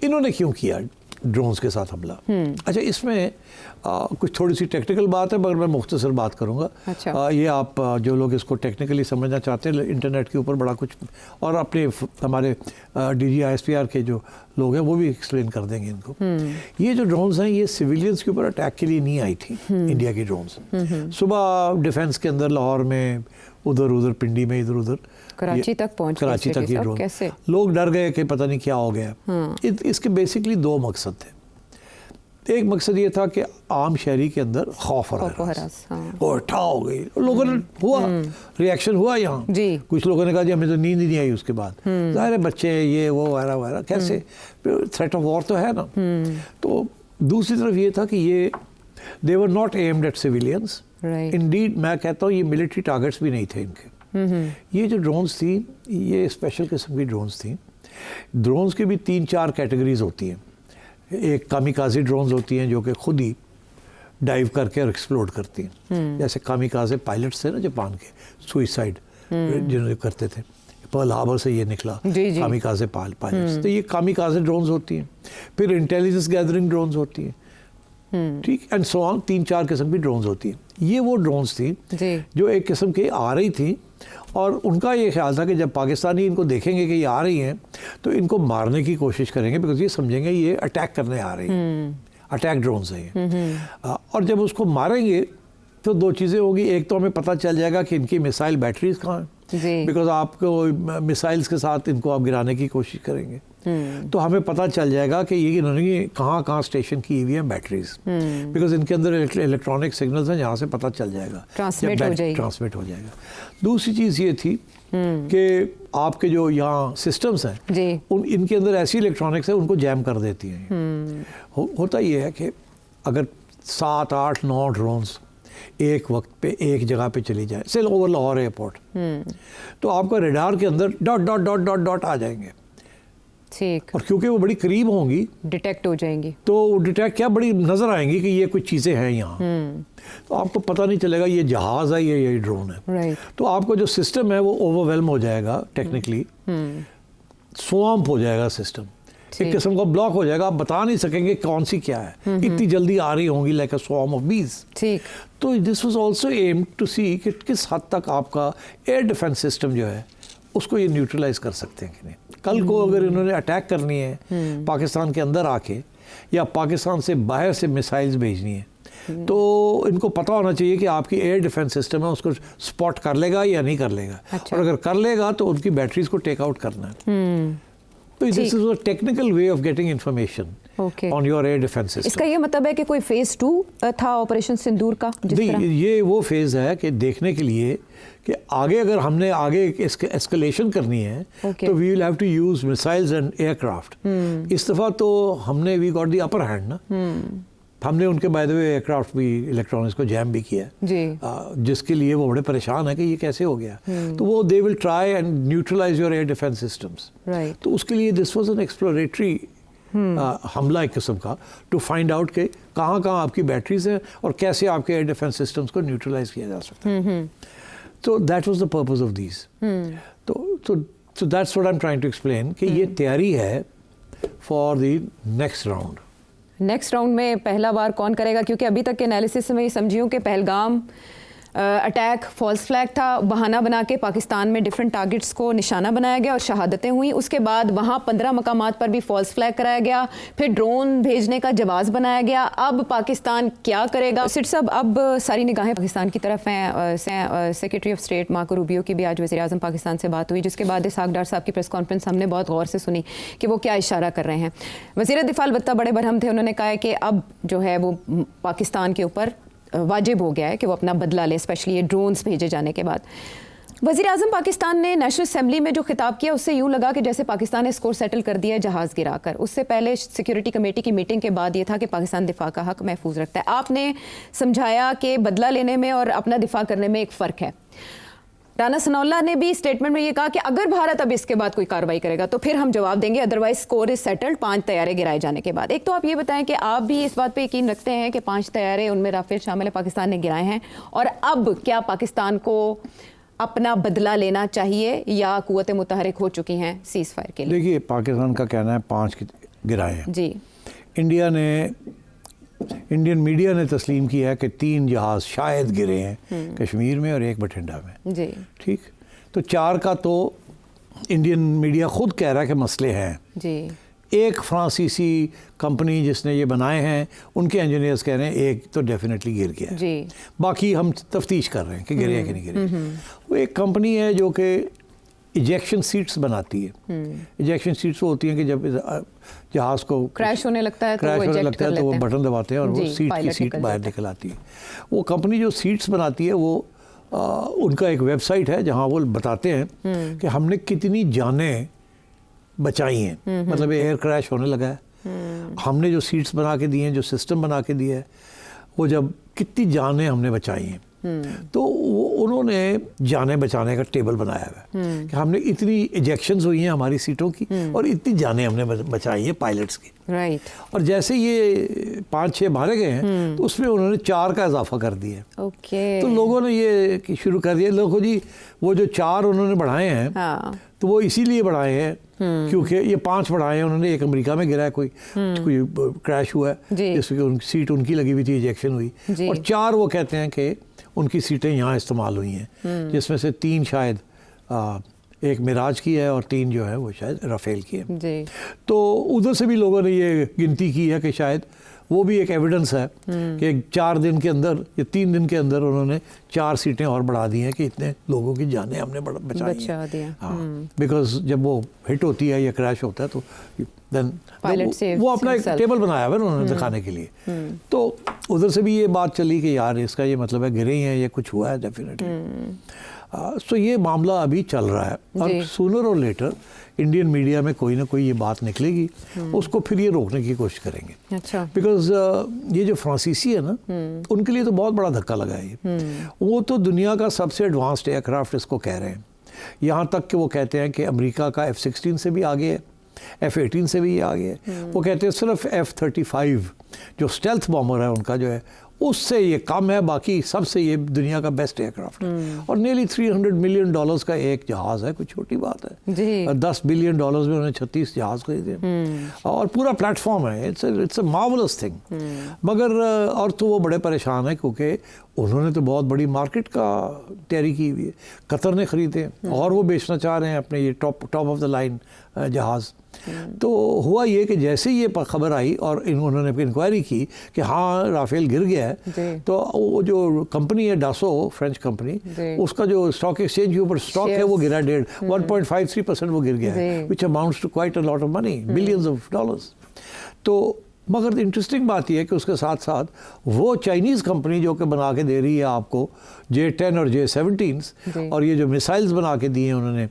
इन्होंने क्यों किया ड्रोन्स के साथ हमला? अच्छा, इसमें कुछ थोड़ी सी टेक्निकल बात है, मगर मैं मुख्तसर बात करूंगा। अच्छा। ये आप जो लोग इसको टेक्निकली समझना चाहते हैं, इंटरनेट के ऊपर बड़ा कुछ, और अपने हमारे DGISPR के जो लोग हैं वो भी एक्सप्लेन कर देंगे इनको। ये जो ड्रोन्स हैं, ये सिविलियंस के ऊपर अटैक के लिए नहीं आई थी। इंडिया की ड्रोन्स सुबह डिफेंस के अंदर लाहौर में, उधर पिंडी में, इधर उधर कराची तक पहुंच, कराची तक ये ड्रोन, कैसे लोग डर गए कि पता नहीं क्या हो गया। इसके बेसिकली दो मकसद थे। एक मकसद ये था कि आम शहरी के अंदर खौफ और ठा हो गई, लोगों ने हुआ रिएक्शन हुआ यहाँ। कुछ लोगों ने कहा जी हमें तो नींद ही नहीं आई उसके बाद, ज़ाहिर है बच्चे ये वो वगैरह वगैरह, कैसे थ्रेट ऑफ वॉर तो है ना। तो दूसरी तरफ ये था कि ये they were not aimed at civilians, indeed मैं कहता हूँ ये मिलिट्री टारगेट्स भी नहीं थे इनके। ये जो ड्रोन्स थी, ये स्पेशल किस्म की ड्रोन्स थी। ड्रोन्स की भी 3-4 कैटेगरीज होती हैं। एक कामिकाज़े ड्रोन्स होती हैं जो कि खुद ही डाइव करके और एक्सप्लोड करती हैं, जैसे कामिकाज़े पायलट्स थे ना जापान के, सुइसाइड जिन्होंने करते थे, पर्ल हार्बर से ये निकला कामिकाज़े पायलट्स। तो ये कामिकाज़े ड्रोन्स होती हैं। फिर इंटेलिजेंस गैदरिंग ड्रोन्स होती हैं, ठीक, एंड सो ऑन। 3-4 किस्म की ड्रोन्स होती हैं। ये वो ड्रोन्स थी जो एक किस्म की आ रही थी, और उनका ये ख्याल था कि जब पाकिस्तानी इनको देखेंगे कि ये आ रही हैं तो इनको मारने की कोशिश करेंगे, बिकॉज ये समझेंगे ये अटैक करने आ रही हैं, अटैक ड्रोन्स हैं ये। और जब उसको मारेंगे तो दो चीज़ें होगी। एक तो हमें पता चल जाएगा कि इनकी मिसाइल बैटरीज कहाँ हैं, बिकॉज आपको मिसाइल्स के साथ इनको आप गिराने की कोशिश करेंगे, तो हमें पता चल जाएगा कि ये इन्होंने कहाँ स्टेशन की हुई है बैटरीज, बिकॉज इनके अंदर इलेक्ट्रॉनिक सिग्नल्स हैं, जहाँ से पता चल जाएगा, ट्रांसमिट हो जाएगा। दूसरी चीज़ ये थी कि आपके जो यहाँ सिस्टम्स हैं इनके अंदर ऐसी इलेक्ट्रॉनिक्स है उनको जैम कर देती हैं। होता ये है कि अगर 7-8-9 ड्रोन्स एक वक्त पे एक जगह पे चली जाए, से ओवर लाहौर एयरपोर्ट, तो आपका रडार के अंदर dot dot dot dot dot आ जाएंगे, ठीक, और क्योंकि वो बड़ी करीब होंगी डिटेक्ट हो जाएंगी, तो डिटेक्ट क्या बड़ी नजर आएंगी कि ये कुछ चीजें हैं यहाँ, तो आपको पता नहीं चलेगा ये जहाज है ये ड्रोन है। तो आपका जो सिस्टम है वो ओवरवेल्म हो जाएगा, टेक्निकली स्वैम्प हो जाएगा सिस्टम, एक किस्म का ब्लॉक हो जाएगा, आप बता नहीं सकेंगे कौन सी क्या है, इतनी जल्दी आ रही होंगी लाइक अ स्वैर्म ऑफ बीज। ठीक, तो this was also aimed to see कि किस हद तक आपका एयर डिफेंस सिस्टम जो है उसको ये न्यूट्रलाइज कर सकते हैं कि नहीं। कल को अगर इन्होंने अटैक करनी है पाकिस्तान के अंदर आके, या पाकिस्तान से बाहर से मिसाइल्स भेजनी है, तो इनको पता होना चाहिए कि आपकी एयर डिफेंस सिस्टम है उसको स्पॉट कर लेगा या नहीं कर लेगा। और अगर कर लेगा तो उनकी बैटरीज को टेक आउट करना है। तो this is a technical way of getting information on your air defence system. इसका ये मतलब है कि कोई फेज 2 था ऑपरेशन सिंदूर का? नहीं, ये वो फेज है कि देखने के लिए कि आगे अगर हमने आगे एस्केलेशन करनी है तो we will have to use missiles and aircraft. इस दफा तो हमने we got the upper hand ना, हमने उनके बाय द वे एयरक्राफ्ट भी इलेक्ट्रॉनिक्स को जैम भी किया जिसके लिए वो बड़े परेशान है कि ये कैसे हो गया। तो वो they will try and neutralise your air defence systems. तो उसके लिए दिस वाज एन एक्सप्लोरेटरी हमला एक किस्म का, टू फाइंड आउट के कहाँ आपकी बैटरीज हैं और कैसे आपके एयर डिफेंस सिस्टम्स को न्यूट्रलाइज किया जा सकता है। तो that was the purpose of these. तो that's what I am trying to explain कि ये तैयारी है for the next round. Next round में पहला वार कौन करेगा? क्योंकि अभी तक के एनालिसिस में ये समझियो कि पहलगाम अटैक फॉल्स फ्लैग था, बहाना बना के पाकिस्तान में डिफरेंट टारगेट्स को निशाना बनाया गया और शहादतें हुई। उसके बाद वहाँ 15 मकामात पर भी फॉल्स फ्लैग कराया गया, फिर ड्रोन भेजने का जवाब बनाया गया। अब पाकिस्तान क्या करेगा? सिट साहब, अब सारी निगाहें पाकिस्तान की तरफ हैं। Secretary of state Marco Rubio की भी आज वज़ीर आज़म पाकिस्तान से बात हुई, जिसके बाद इसहाक डार साहब की प्रेस कॉन्फ्रेंस हमने बहुत गौर से सुनी कि वो क्या इशारा कर रहे हैं। वज़ीर दिफा अलबत्ता बड़े बरहम थे, उन्होंने कहा है कि अब जो है वो पाकिस्तान के ऊपर वाजिब हो गया है कि वो अपना बदला ले, स्पेशली ये ड्रोन्स भेजे जाने के बाद। वज़ीर आज़म पाकिस्तान ने नेशनल असेंबली में जो खिताब किया उससे यूँ लगा कि जैसे पाकिस्तान ने स्कोर सेटल कर दिया है जहाज़ गिराकर। उससे पहले सिक्योरिटी कमेटी की मीटिंग के बाद ये था कि पाकिस्तान दिफा का हक महफूज रखता है। आपने समझाया कि बदला लेने में और अपना दिफा करने में एक फ़र्क है। राना सनाउल्लाह ने भी स्टेटमेंट में ये कहा कि अगर भारत अब इसके बाद कोई कार्रवाई करेगा तो फिर हम जवाब देंगे, अदरवाइज स्कोर इज सेटल्ड 5 तैयारे गिराए जाने के बाद। एक तो आप ये बताएं कि आप भी इस बात पे यकीन रखते हैं कि 5 तैयारे उनमें राफेल शामिल है पाकिस्तान ने गिराए हैं, और अब क्या पाकिस्तान को अपना बदला लेना चाहिए या कुव्वतें मुतहरिक हो चुकी हैं सीज़ फायर के लिए? देखिए, पाकिस्तान का कहना है गिराए हैं। जी। इंडियन मीडिया ने तस्लीम किया है कि 3 जहाज़ शायद गिरे हैं कश्मीर में और 1 बठिंडा में। जी। ठीक, तो 4 का तो इंडियन मीडिया खुद कह रहा है कि मसले हैं। जी। एक फ्रांसीसी कंपनी जिसने ये बनाए हैं उनके इंजीनियर्स कह रहे हैं एक तो डेफिनेटली गिर गया है। जी। बाकी हम तफ्तीश कर रहे हैं कि गिरे हैं कि नहीं गिरे। वो एक कंपनी है जो कि इजेक्शन सीट्स बनाती है। इजेक्शन सीट्स होती हैं कि जब जहाज़ को क्रैश होने लगता है तो वो बटन दबाते हैं और वो सीट बाहर निकल आती है। वो कंपनी जो सीट्स बनाती है वो उनका एक वेबसाइट है जहाँ वो बताते हैं कि हमने कितनी जानें बचाई हैं। मतलब एयर क्रैश होने लगा है, हमने जो सीट्स बना के दिए हैं, जो सिस्टम बना के दिया है, वो जब कितनी जानें हमने बचाई हैं। तो उन्होंने जानें बचाने का टेबल बनाया हुआ है कि हमने इतनी इजेक्शंस हुई हैं हमारी सीटों की और इतनी जानें हमने बचाई हैं पायलट्स की। राइट। और जैसे ये 5-6 मारे गए हैं तो उसमें उन्होंने 4 का इजाफा कर दिया। ओके। तो लोगों ने ये शुरू कर दिया, लोगों जी वो जो 4 उन्होंने बढ़ाए हैं हाँ। तो वो इसीलिए बढ़ाए हैं क्योंकि ये 5 बढ़ाए हैं उन्होंने। एक अमेरिका में गिरा है, कोई क्रैश हुआ है जिसमें सीट उनकी लगी हुई थी, इजेक्शन हुई। और 4 वो कहते हैं कि उनकी सीटें यहाँ इस्तेमाल हुई हैं, जिसमें से 3 शायद एक मिराज की है और 3 जो है वो शायद राफेल की है। जी। तो उधर से भी लोगों ने ये गिनती की है कि शायद वो भी एक एविडेंस है कि 4 दिन के अंदर या 3 दिन के अंदर उन्होंने 4 सीटें और बढ़ा दी हैं कि इतने लोगों की जानें हमने बचा दिया। हाँ, बिकॉज जब वो हिट होती है या क्रैश होता है तो देन वो अपना एक टेबल बनाया हुआ है उन्होंने दिखाने के लिए। तो उधर से भी ये बात चली कि यार इसका ये मतलब है गिरे हैं, ये कुछ हुआ है डेफिनेटली। सो ये मामला अभी चल रहा है और सूनर और लेटर इंडियन मीडिया में कोई ना कोई ये बात निकलेगी, उसको फिर ये रोकने की कोशिश करेंगे। अच्छा। बिकॉज ये जो फ्रांसीसी है ना उनके लिए तो बहुत बड़ा धक्का लगा है ये। वो तो दुनिया का सबसे एडवांस्ड एयरक्राफ्ट इसको कह रहे हैं, यहाँ तक कि वो कहते हैं कि अमेरिका का F-16 से भी आगे है, F-18 से भी ये आगे है। वो कहते हैं सिर्फ F-35 जो स्टेल्थ बॉम्बर है उनका जो है उससे ये कम है, बाकी सबसे ये दुनिया का बेस्ट एयरक्राफ्ट है। और नियरली $300 मिलियन का एक जहाज़ है, कोई छोटी बात है। और $10 बिलियन में उन्होंने 36 जहाज़ खरीदे और पूरा प्लेटफॉर्म है। It's a marvellous thing. मगर और तो वो बड़े परेशान है क्योंकि उन्होंने तो बहुत बड़ी मार्केट का तैयारी की हुई है। कतर ने खरीदे और वो बेचना चाह रहे हैं अपने ये टॉप ऑफ द लाइन जहाज़। तो हुआ ये कि जैसे ये खबर आई और उन्होंने इंक्वायरी की कि हाँ राफेल गिर गया है, तो वो जो कंपनी है डासो फ्रेंच कंपनी, उसका जो स्टॉक एक्सचेंज के ऊपर स्टॉक है वो गिरा 1.53% वो गिर गया है, which amounts to quite a lot of money, billions of dollars. तो मगर इंटरेस्टिंग बात यह है कि उसके साथ साथ वो चाइनीज़ कंपनी जो कि बना के दे रही है आपको J-10 और J-17 और ये जो मिसाइल्स बना के दिए हैं उन्होंने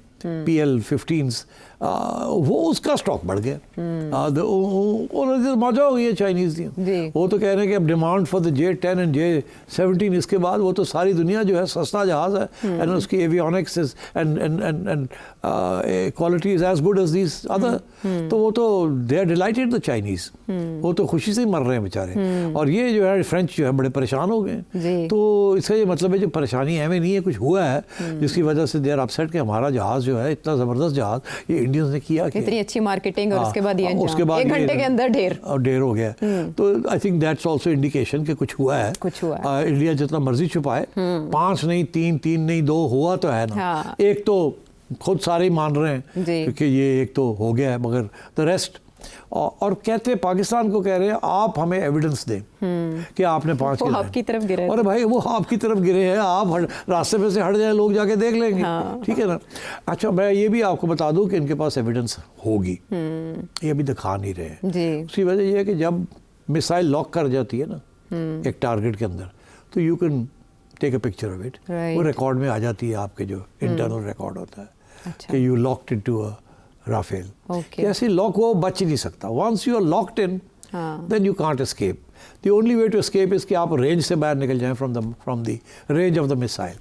PL-15s, वो उसका स्टॉक बढ़ गया। मजा हो गई है चाइनीज़ दी। वो तो कह रहे हैं कि अब demand for the J-10 and J-17 इसके बाद वो तो सारी दुनिया जो है सस्ता जहाज़ है एंड उसकी avionics and quality is as good as these other. तो वो तो they are delighted the Chinese, वो तो खुशी से मर रहे हैं बेचारे। और ये जो है फ्रेंच जो है बड़े परेशान हो गए। तो इसका ये मतलब है जो परेशानी है नहीं है, कुछ हुआ है जिसकी वजह से दे आर अपसेट कि हमारा जहाज़ जो है इतना ज़बरदस्त जहाज़ ये इंडियंस ने किया, इतनी अच्छी मार्केटिंग और उसके बाद ये उसके बाद 1 घंटे के अंदर ढेर हो गया। तो I think that's also indication कि कुछ हुआ है। इंडिया जितना मर्जी छुपाए, 5 नहीं 3 नहीं 2 हुआ तो है ना। एक तो खुद सारे ही मान रहे हैं कि ये एक तो हो गया है, मगर द रेस्ट और कहते हैं पाकिस्तान को कह रहे हैं आप हमें एविडेंस दें कि आपने 5 गिरे, आपकी तरफ गिरे। अरे भाई वो आपकी तरफ गिरे हैं, आप रास्ते पे से हट जाए, लोग जाके देख लेंगे। ठीक है ना। अच्छा मैं ये भी आपको बता दूं कि इनके पास एविडेंस होगी, ये अभी दिखा नहीं रहे हैं। उसकी वजह ये है कि जब मिसाइल लॉक कर जाती है ना एक टारगेट के अंदर, तो you can take a picture of it, वो रिकॉर्ड में आ जाती है आपके जो इंटरनल रिकॉर्ड होता है कि you locked into a Rafale. ऐसे लॉक वो बच ही नहीं सकता। Once you are locked in then you can't escape. The only way to escape इज कि आप रेंज से बाहर निकल जाएं from the range of the missile.